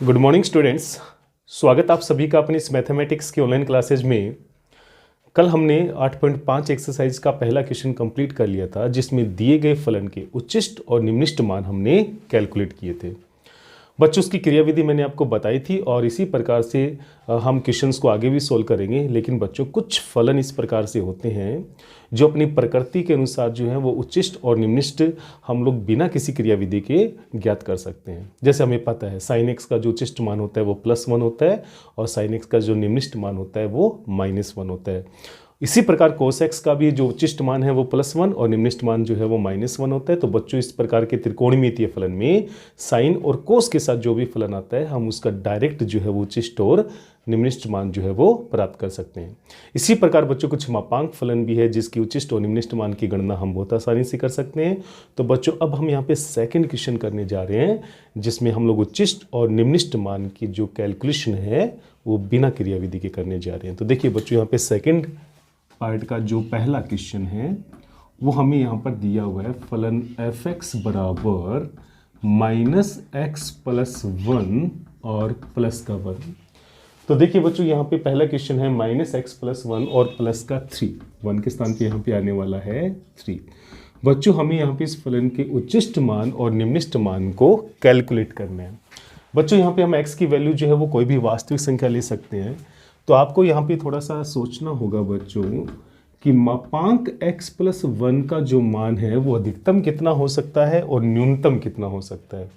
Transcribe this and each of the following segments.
Good morning students. स्वागत आप सभी का अपनी इस मैथमेटिक्स की ऑनलाइन क्लासेज में। कल हमने 8.5 एक्सरसाइज का पहला क्वेश्चन कंप्लीट कर लिया था, जिसमें दिए गए फलन के उच्चिष्ट और निम्निष्ट मान हमने कैलकुलेट किए थे। बच्चों, उसकी क्रियाविधि मैंने आपको बताई थी और इसी प्रकार से हम क्वेश्चंस को आगे भी सोल्व करेंगे। लेकिन बच्चों, कुछ फलन इस प्रकार से होते हैं जो अपनी प्रकृति के अनुसार जो है वो उच्चिष्ट और निम्निष्ट हम लोग बिना किसी क्रियाविधि के ज्ञात कर सकते हैं। जैसे हमें पता है साइन एक्स का जो उच्चिष्ट मान होता है वो +1 होता है और साइन एक्स का जो निम्निष्ट मान होता है वो -1 होता है। इसी प्रकार कोस एक्स का भी जो उच्चिष्ट मान है वो +1 और निम्निष्ट मान जो है वो -1 होता है। तो बच्चों, इस प्रकार के त्रिकोणमितीय फलन में साइन और कोस के साथ जो भी फलन आता है हम उसका डायरेक्ट जो है वो उच्चिष्ट और निम्निष्ट मान जो है वो प्राप्त कर सकते हैं। इसी प्रकार बच्चों कुछ मापांक फलन भी है जिसकी उच्चिष्ट और निम्निष्ट मान की गणना हम बहुत आसानी से कर सकते हैं। तो बच्चों, अब हम यहाँ पे सेकंड क्वेश्चन करने जा रहे हैं जिसमें हम लोग उच्चिष्ट और निम्निष्ट मान की जो कैलकुलेशन है वो बिना क्रियाविधि के करने जा रहे हैं। तो देखिए बच्चों, यहाँ पे सेकेंड पार्ट का जो पहला क्वेश्चन है वो हमें यहाँ पर दिया हुआ है फलन f(x) बराबर -x+1 और प्लस का 1। तो देखिए बच्चों, यहाँ पे पहला क्वेश्चन है -x+1 और प्लस का 3। 1 के स्थान पे यहाँ पे आने वाला है 3। बच्चों, हमें यहाँ पे इस फलन के उच्चिष्ट मान और निम्निष्ट मान को कैलकुलेट करना है। बच्चों, यहाँ पे हम x की वैल्यू जो है वो कोई भी वास्तविक संख्या ले सकते हैं। तो आपको यहाँ पे थोड़ा सा सोचना होगा बच्चों कि मापांक x+1 का जो मान है वो अधिकतम कितना हो सकता है और न्यूनतम कितना हो सकता है।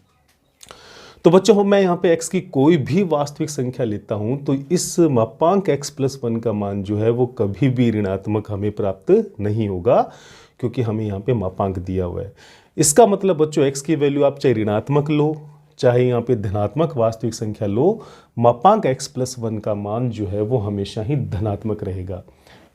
तो बच्चों, मैं यहाँ पे x की कोई भी वास्तविक संख्या लेता हूँ तो इस मापांक x+1 का मान जो है वो कभी भी ऋणात्मक हमें प्राप्त नहीं होगा, क्योंकि हमें यहाँ पे मापांक दिया हुआ है। इसका मतलब बच्चों, x की वैल्यू आप चाहे ऋणात्मक लो चाहे यहाँ पे धनात्मक वास्तविक संख्या लो, मापांक x+1 का मान जो है वो हमेशा ही धनात्मक रहेगा,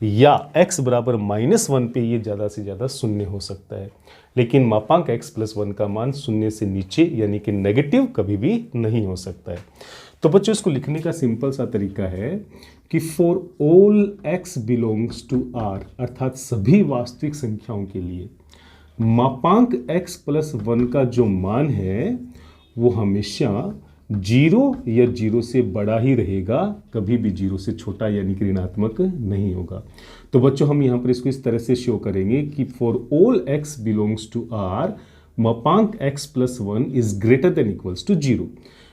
या x बराबर -1 पे ये ज़्यादा से ज़्यादा 0 हो सकता है। लेकिन मापांक x+1 का मान 0 से नीचे यानी कि नेगेटिव कभी भी नहीं हो सकता है। तो बच्चों, इसको लिखने का सिंपल सा तरीका है कि for all x belongs to r, अर्थात सभी वास्तविक संख्याओं के लिए मापांक x+1 का जो मान है वो हमेशा 0 या 0 से बड़ा ही रहेगा, कभी भी 0 से छोटा यानी कि ऋणात्मक नहीं होगा। तो बच्चों, हम यहाँ पर इसको इस तरह से शो करेंगे कि for all x belongs to r, मापांक x+1 is greater than equals to 0।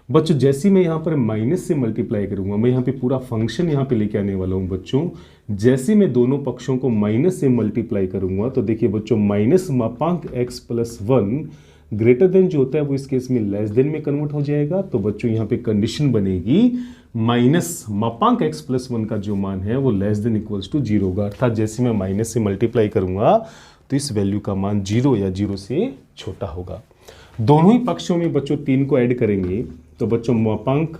बच्चों, जैसे मैं यहाँ पर माइनस से मल्टीप्लाई करूंगा, मैं यहाँ पे पूरा फंक्शन यहाँ पे लेके आने वाला हूँ बच्चों। जैसे मैं दोनों पक्षों को माइनस से मल्टीप्लाई करूंगा तो देखिए बच्चों, माइनस मापांक x+1 ग्रेटर देन जो होता है वो इस केस में लेस देन में कन्वर्ट हो जाएगा। तो बच्चों, यहाँ पे कंडीशन बनेगी माइनस मापांक x+1 का जो मान है वो लेस देन इक्वल्स टू 0 होगा, अर्थात जैसे मैं माइनस से मल्टीप्लाई करूंगा तो इस वैल्यू का मान 0 या 0 से छोटा होगा। दोनों ही पक्षों में बच्चों 3 को ऐड करेंगे तो बच्चों मापांक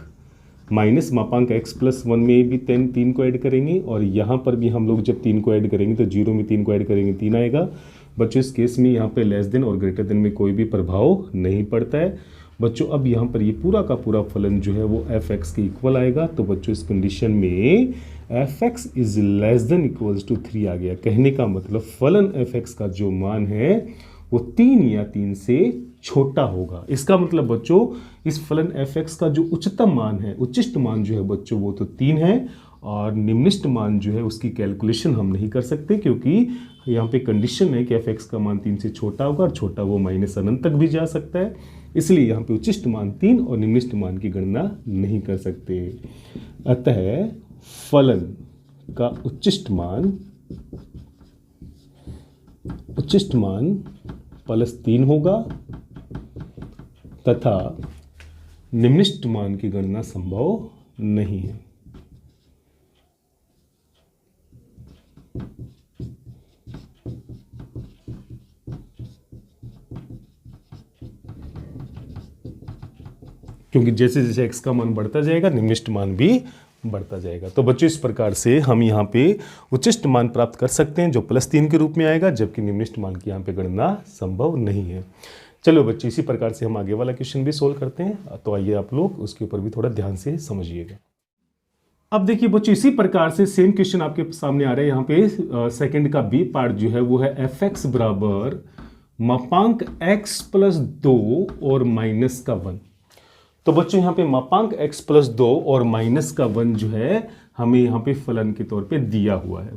मापांक x+1 में भी 3 को ऐड करेंगे और यहाँ पर भी हम लोग जब 3 को ऐड करेंगे तो 0 में 3 को ऐड करेंगे 3 आएगा। बच्चों, इस केस में यहाँ पे लेस देन और ग्रेटर देन में कोई भी प्रभाव नहीं पड़ता है। बच्चों, अब यहाँ पर ये पूरा का पूरा फलन जो है वो f(x) के इक्वल आएगा। तो बच्चों, इस कंडीशन में f(x) is less than equals to 3 आ गया। कहने का मतलब फलन f(x) का जो मान है वो 3 या 3 से छोटा होगा। इसका मतलब बच्चों, इस फलन f(x) का जो उच्चतम मान है, उच्चिष्ट मान जो है बच्चों वो तो 3 है और निम्निष्ट मान जो है उसकी कैलकुलेशन हम नहीं कर सकते, क्योंकि यहाँ पे कंडीशन है कि f(x) का मान 3 से छोटा होगा और छोटा वो माइनस अनंत तक भी जा सकता है। इसलिए यहाँ पे उच्चिष्ट मान 3 और निम्निष्ट मान की गणना नहीं कर सकते। अतः फलन का उच्चिष्ट मान +3 होगा तथा निम्निष्ट मान की गणना संभव नहीं है। क्योंकि जैसे जैसे x का मान बढ़ता जाएगा निम्निष्ट मान भी बढ़ता जाएगा। तो बच्चों, इस प्रकार से हम यहाँ पे उच्चिष्ट मान प्राप्त कर सकते हैं जो +3 के रूप में आएगा, जबकि निम्निष्ट मान की यहाँ पे गणना संभव नहीं है। चलो बच्चों, इसी प्रकार से हम आगे वाला क्वेश्चन भी सोल्व करते हैं। तो आइए आप लोग उसके ऊपर भी थोड़ा ध्यान से समझिएगा। अब देखिए बच्चों, इसी प्रकार से सेम क्वेश्चन आपके सामने आ रहा है। यहाँ पे सेकंड का बी पार्ट जो है वो है f(x) बराबर मापांक x+2 और -1। तो बच्चों यहाँ पे मापांक x प्लस 2 और माइनस का 1 जो है हमें यहाँ पे फलन के तौर पे दिया हुआ है।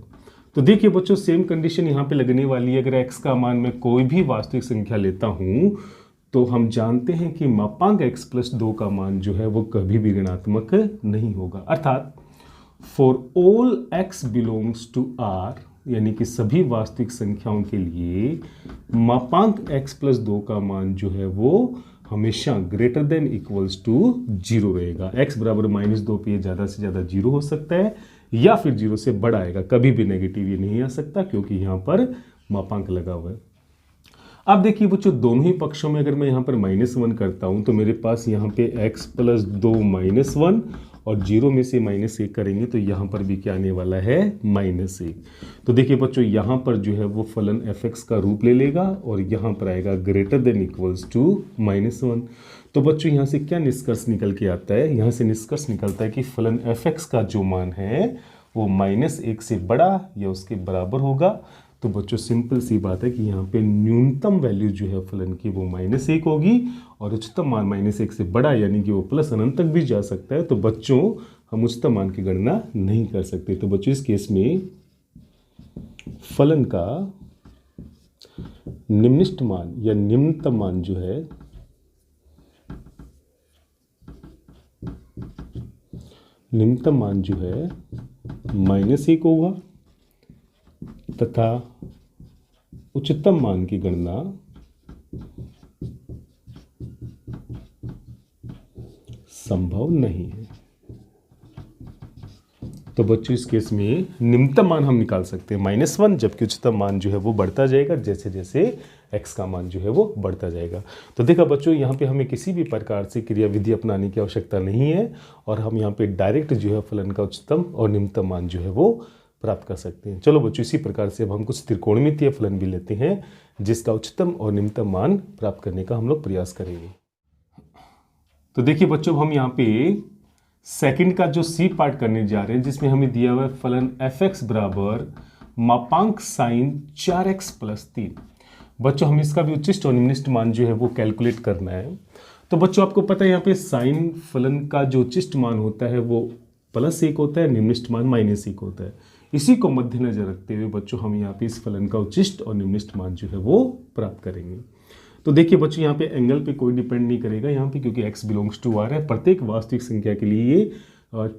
तो देखिए बच्चों सेम कंडीशन यहाँ पे लगने वाली है। अगर x का मान मैं कोई भी वास्तविक संख्या लेता हूँ तो हम जानते हैं कि मापांक x प्लस 2 का मान जो है वो कभी भी ऋणात्मक नहीं होगा। अर्थात for all x belongs to r, यानी कि सभी वास्तविक संख्याओं के लिए मापांक x प्लस 2 का मान जो है वो हमेशा ग्रेटर देन इक्वल्स टू 0 रहेगा। x बराबर -2 पे ज़्यादा से ज़्यादा 0 हो सकता है या फिर 0 से बड़ा आएगा, कभी भी नेगेटिव ये नहीं आ सकता क्योंकि यहाँ पर मापांक लगा हुआ है। अब देखिए बच्चों दोनों ही पक्षों में अगर मैं यहाँ पर -1 करता हूँ तो मेरे पास यहाँ पे x प्लस 2 -1 और 0 में से -1 करेंगे तो यहाँ पर भी क्या आने वाला है -1। तो देखिए बच्चों यहाँ पर जो है वो फलन fx का रूप ले लेगा और यहाँ पर आएगा ग्रेटर देन इक्वल्स टू -1। तो बच्चों यहाँ से क्या निष्कर्ष निकल के आता है? यहाँ से निष्कर्ष निकलता है कि फलन fx का जो मान है वो -1 से बड़ा या उसके बराबर होगा। तो बच्चों सिंपल सी बात है कि यहाँ पे न्यूनतम वैल्यू जो है फलन की वो -1 होगी और उच्चतम मान -1 से बड़ा यानी कि वो प्लस अनंत तक भी जा सकता है। तो बच्चों हम उच्चतम मान की गणना नहीं कर सकते। तो बच्चों इस केस में फलन का निम्नतम मान या निम्नतम मान जो है -1 होगा तथा उच्चतम मान की गणना संभव नहीं है। तो बच्चों इस केस में निम्नतम मान हम निकाल सकते हैं -1, जबकि उच्चतम मान जो है वो बढ़ता जाएगा जैसे जैसे x का मान जो है वो बढ़ता जाएगा। तो देखा बच्चों यहाँ पे हमें किसी भी प्रकार से क्रियाविधि अपनाने की आवश्यकता नहीं है और हम यहाँ पे डायरेक्ट जो है फलन का उच्चतम और निम्नतम मान जो है वो प्राप्त कर सकते हैं। चलो बच्चों इसी प्रकार से अब हम कुछ त्रिकोणमितीय फलन भी लेते हैं जिसका उच्चतम और निम्नतम मान प्राप्त करने का हम लोग प्रयास करेंगे। तो देखिए बच्चों हम यहाँ पे सेकंड का जो सी पार्ट करने जा रहे हैं जिसमें हमें दिया हुआ है फलन fx बराबर मापांक साइन 4x प्लस 3। बच्चों हम इसका भी उच्चिष्ट और निम्निष्ट मान जो है वो कैलकुलेट करना है। तो बच्चों आपको पता है यहाँ पे साइन फलन का जो उच्चिष्ट मान होता है वो +1 होता है, निम्निष्ट मान -1 होता है। इसी को मद्देनजर रखते हुए बच्चों हम यहाँ पे इस फलन का उच्चिष्ट और निम्निष्ट मान जो है वो प्राप्त करेंगे। तो देखिए बच्चों यहाँ पे एंगल पे कोई डिपेंड नहीं करेगा यहाँ पे क्योंकि x बिलोंग्स टू r है। प्रत्येक वास्तविक संख्या के लिए ये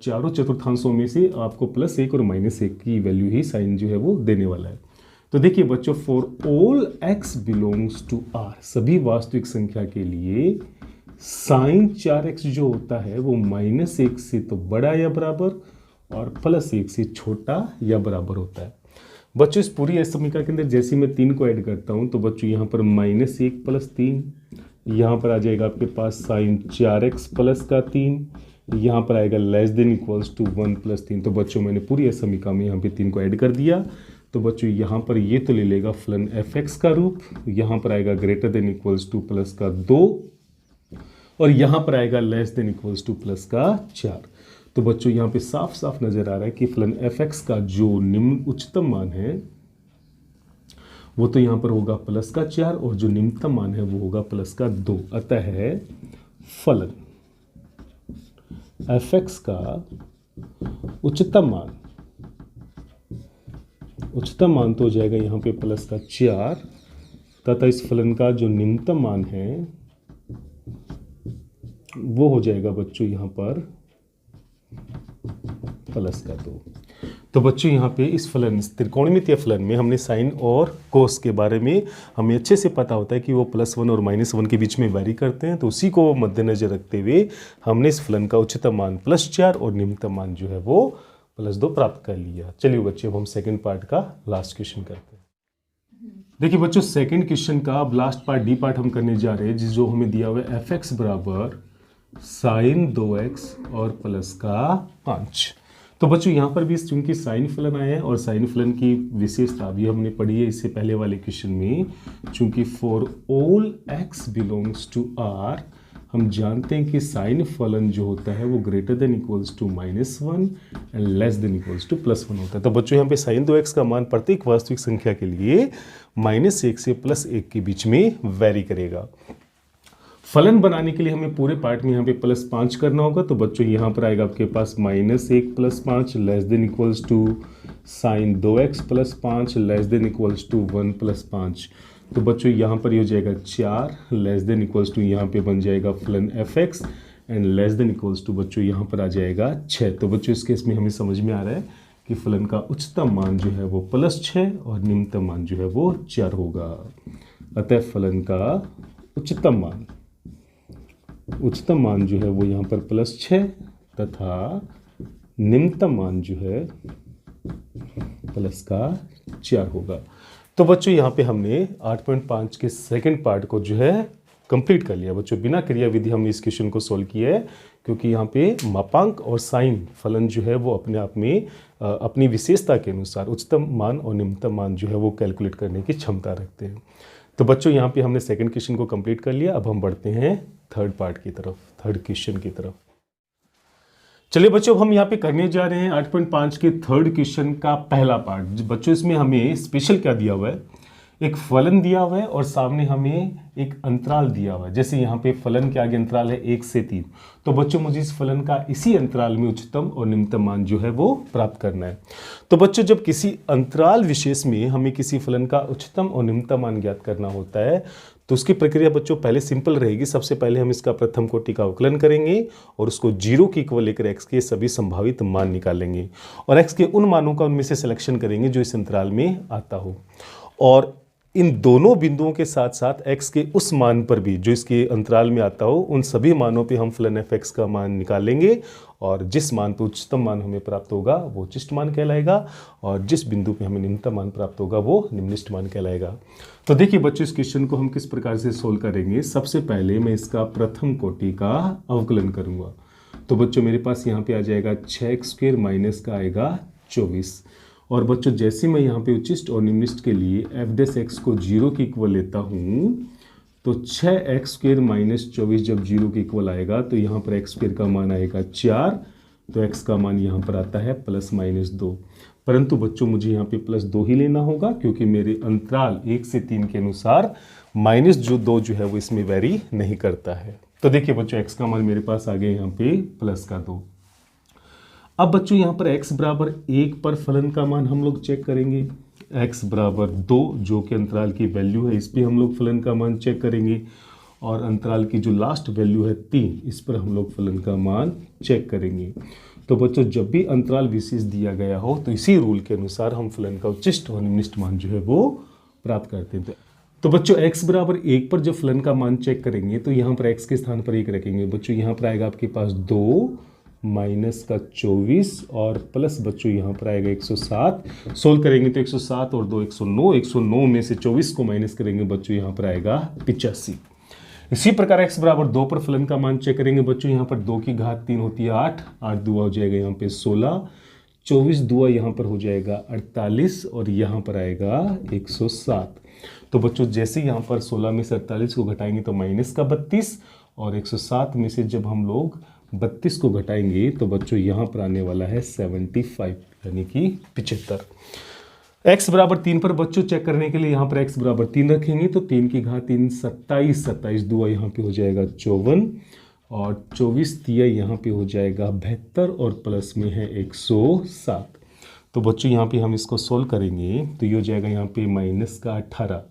चारों चतुर्थांशों में से आपको +1 और -1 की वैल्यू ही साइन जो है वो देने वाला है। तो देखिए बच्चों for all x belongs to r, सभी वास्तविक संख्या के लिए साइन 4x जो होता है वो -1 से तो बड़ा या बराबर और +1 से छोटा या बराबर होता है। बच्चों इस पूरी समीकरण के अंदर जैसे मैं 3 को ऐड करता हूं तो बच्चों यहाँ पर -1 + 3, यहाँ पर आ जाएगा आपके पास साइन 4x प्लस का 3, यहाँ पर आएगा लेस देन इक्वल्स टू 1 + 3। तो बच्चों मैंने पूरी समीकरण में यहाँ पे 3 को ऐड कर दिया। तो बच्चों यहाँ पर ये तो ले लेगा फलन fx का रूप, यहाँ पर आएगा greater than equals two plus का 2 और यहाँ पर आएगा less than equals two plus का 4। तो बच्चों यहाँ पे साफ साफ नजर आ रहा है कि फलन fx का जो निम्न उच्चतम मान है वो तो यहाँ पर होगा +4 और जो निम्नतम मान है वो होगा +2। अतः है फलन fx का उच्चतम मान तो हो जाएगा यहाँ पे +4 तथा इस फलन का जो निम्नतम मान है वो हो जाएगा बच्चों यहाँ पर +2। तो बच्चों यहाँ पे इस फलन त्रिकोणमितीय फलन में हमने साइन और कोस के बारे में हमें अच्छे से पता होता है कि वो +1 और -1 के बीच में वैरी करते हैं। तो उसी को मद्देनजर रखते हुए हमने इस फलन का उच्चतम मान +4 और निम्नतम मान जो है वो +2 प्राप्त कर लिया। चलिए बच्चे अब हम सेकंड पार्ट का लास्ट क्वेश्चन करते हैं। देखिए बच्चों सेकंड क्वेश्चन का अब लास्ट पार्ट डी पार्ट हम करने जा रहे हैं जो हमें दिया हुआ है fx बराबर साइन 2x और प्लस का 5। तो बच्चों यहाँ पर भी चूंकि साइन फलन आया है और साइन फलन की विशेषता भी हमने पढ़ी है इससे पहले वाले क्वेश्चन में। चूंकि for all x belongs to r, हम जानते हैं कि साइन फलन जो होता है वो greater than equals to -1 and less than equals to +1 होता है। तो बच्चों यहाँ पे साइन 2x का मान प्रत्येक वास्तविक संख्या के लिए -1 से +1 के बीच में वैरी करेगा। फलन बनाने के लिए हमें पूरे पार्ट में यहाँ पे +5 करना होगा। तो बच्चों यहाँ पर आएगा आपके पास -1 + 5 less than equals to sin 2x + 5 less than equals to 1 + 5। तो बच्चों यहाँ पर ये हो जाएगा 4 लेस देन इक्वल्स टू यहाँ पे बन जाएगा फलन fx and less than equals to बच्चों यहाँ पर आ जाएगा 6। तो बच्चों इस केस में हमें समझ में आ रहा है कि फलन का उच्चतम मान जो है वो +6 और निम्नतम मान जो है वो 4 होगा। अतः फलन का उच्चतम मान जो है वो यहाँ पर +6 तथा निम्नतम मान जो है +4 होगा। तो बच्चों यहाँ पे हमने 8.5 के सेकंड पार्ट को जो है कंप्लीट कर लिया। बच्चों बिना क्रिया विधि हमने इस क्वेश्चन को सोल्व किया है, क्योंकि यहाँ पे मापांक और साइन फलन जो है वो अपने आप में अपनी विशेषता के अनुसार उच्चतम मान और निम्नतम मान जो है वो कैलकुलेट करने की क्षमता रखते हैं। तो बच्चों यहाँ पे हमने सेकंड क्वेश्चन को कंप्लीट कर लिया। अब हम बढ़ते हैं थर्ड पार्ट की तरफ, थर्ड क्वेश्चन की तरफ। चलिए बच्चों, हम यहाँ पे करने जा रहे हैं 8.5 के थर्ड क्वेश्चन का पहला पार्ट। बच्चों इसमें हमें स्पेशल क्या दिया हुआ है, एक फलन दिया हुआ है और सामने हमें एक अंतराल दिया हुआ है। जैसे यहाँ पे फलन के आगे अंतराल है 1 से 3, तो बच्चों मुझे इस फलन का इसी अंतराल में उच्चतम और निम्नतम मान जो है वो प्राप्त करना है। तो बच्चों जब किसी अंतराल विशेष में हमें किसी फलन का उच्चतम और निम्नतम मान ज्ञात करना होता है, तो उसकी प्रक्रिया बच्चों पहले सिंपल रहेगी। सबसे पहले हम इसका प्रथम कोटि का अवकलन करेंगे और उसको 0 के इक्वल लेकर x के सभी संभावित मान निकालेंगे और x के उन मानों का उनमें से सिलेक्शन करेंगे जो इस अंतराल में आता हो। और इन दोनों बिंदुओं के साथ साथ x के उस मान पर भी जो इसके अंतराल में आता हो, उन सभी मानों पे हम फलन f(x) का मान निकालेंगे और जिस मान पे उच्चतम मान हमें प्राप्त होगा वो उच्चिष्ट मान कहलाएगा और जिस बिंदु पे हमें निम्नतम मान प्राप्त होगा वो निम्निष्ट मान कहलाएगा। तो देखिए बच्चों, इस क्वेश्चन को हम किस प्रकार से सोल्व करेंगे। सबसे पहले मैं इसका प्रथम कोटि का अवकलन करूंगा। तो बच्चों मेरे पास यहाँ पे आ जाएगा 6x² माइनस का आएगा 24। और बच्चों जैसे मैं यहाँ पे उच्चिष्ट और निम्निष्ट के लिए f' को 0 के इक्वल लेता हूँ, तो 6x² माइनस 24 जब 0 के इक्वल आएगा तो यहाँ पर x² का मान आएगा 4, तो x का मान यहाँ पर आता है +-2। परंतु बच्चों मुझे यहाँ पे +2 ही लेना होगा, क्योंकि मेरे अंतराल 1 से 3 के अनुसार -2 जो है वो इसमें वेरी नहीं करता है। तो देखिए बच्चों, x का मान मेरे पास आ गया यहाँ पे +2। अब बच्चों यहाँ पर x बराबर 1 पर फलन का मान हम लोग चेक करेंगे। x बराबर 2 जो कि अंतराल की वैल्यू है, इस पर हम लोग फलन का मान चेक करेंगे और अंतराल की जो लास्ट वैल्यू है 3, इस पर हम लोग फलन का मान चेक करेंगे। तो बच्चों जब भी अंतराल विशेष दिया गया हो तो इसी रूल के अनुसार हम फलन का उच्चिष्ट और निम्निष्ट मान जो है वो प्राप्त करते हैं। तो बच्चों x बराबर 1 पर जब फलन का मान चेक करेंगे तो यहाँ पर x के स्थान पर 1 रखेंगे। बच्चों यहाँ पर आएगा आपके पास 2 माइनस का 24 और प्लस बच्चों यहाँ पर आएगा 107। सोल्व करेंगे तो 107 और 2 109, 109 में से 24 को माइनस करेंगे बच्चों यहाँ पर आएगा 85। इसी प्रकार x बराबर 2 पर फलन का मान चेक करेंगे। बच्चों यहाँ पर 2 की घात 3 होती है 8, 8 दुआ हो जाएगा यहाँ पे 16, 24 दुआ यहाँ पर हो जाएगा 48 और यहाँ पर आएगा 107। तो बच्चों जैसे यहाँ पर 16 में से 48 को घटाएंगे तो माइनस का 32 और 107 में से जब हम लोग 32 को घटाएंगे तो बच्चों यहाँ पर आने वाला है 75 यानी कि 75। x बराबर 3 पर बच्चों चेक करने के लिए यहाँ पर x बराबर 3 रखेंगे तो 3 की घात 3 27, 27 दुआ यहाँ पे हो जाएगा 54 और 24 दिया यहाँ पे हो जाएगा 72 और प्लस में है 107। तो बच्चों यहाँ पे हम इसको सोल्व करेंगे तो ये हो जाएगा यहाँ पे माइनस का 18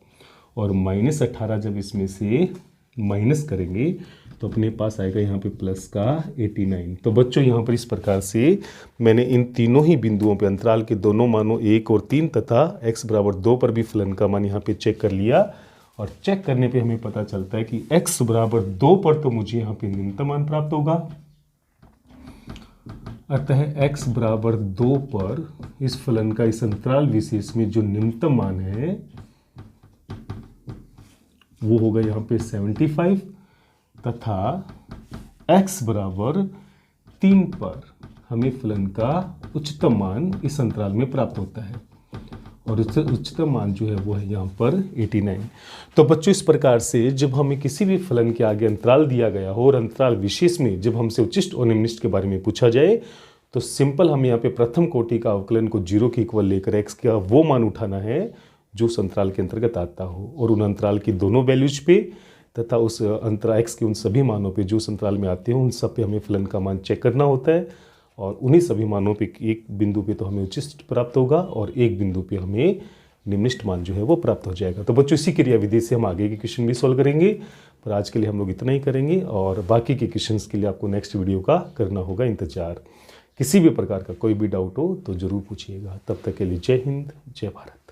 और माइनस 18 जब इसमें से माइनस करेंगे तो अपने पास आएगा यहाँ पे प्लस का 89। तो बच्चों यहाँ पर इस प्रकार से मैंने इन तीनों ही बिंदुओं पे अंतराल के दोनों मानों 1 और 3 तथा x बराबर 2 पर भी फलन का मान यहाँ पे चेक कर लिया और चेक करने पे हमें पता चलता है कि x बराबर 2 पर तो मुझे यहाँ पे निम्नतम मान प्राप्त होगा। अतः x बराबर 2 पर इस फलन का इस अंतराल विशेष में जो निम्नतम मान है वो होगा यहाँ पे 75 तथा x बराबर 3 पर हमें फलन का उच्चतम मान इस अंतराल में प्राप्त होता है और उच्चतम मान जो है वो है यहाँ पर 89। तो बच्चों इस प्रकार से जब हमें किसी भी फलन के आगे अंतराल दिया गया हो और अंतराल विशेष में जब हमसे उच्चिष्ट और निम्निष्ट के बारे में पूछा जाए तो सिंपल हम यहाँ पे प्रथम कोटि का अवकलन को 0 के इक्वल लेकर x का वो मान उठाना है जो उस अंतराल के अंतर्गत आता हो और उन अंतराल की दोनों वैल्यूज पे तथा उस अंतराल x के उन सभी मानों पे जो उस अंतराल में आते हैं उन सब पे हमें फलन का मान चेक करना होता है, और उन्हीं सभी मानों पे एक बिंदु पे तो हमें उच्चिष्ट प्राप्त होगा और एक बिंदु पे हमें निम्निष्ट मान जो है वो प्राप्त हो जाएगा। तो बच्चों इसी क्रिया विधि से हम आगे के क्वेश्चन भी सॉल्व करेंगे, पर आज के लिए हम लोग इतना ही करेंगे और बाकी के क्वेश्चंस के लिए आपको नेक्स्ट वीडियो का करना होगा इंतजार। किसी भी प्रकार का कोई भी डाउट हो तो ज़रूर पूछिएगा। तब तक के लिए जय हिंद, जय भारत।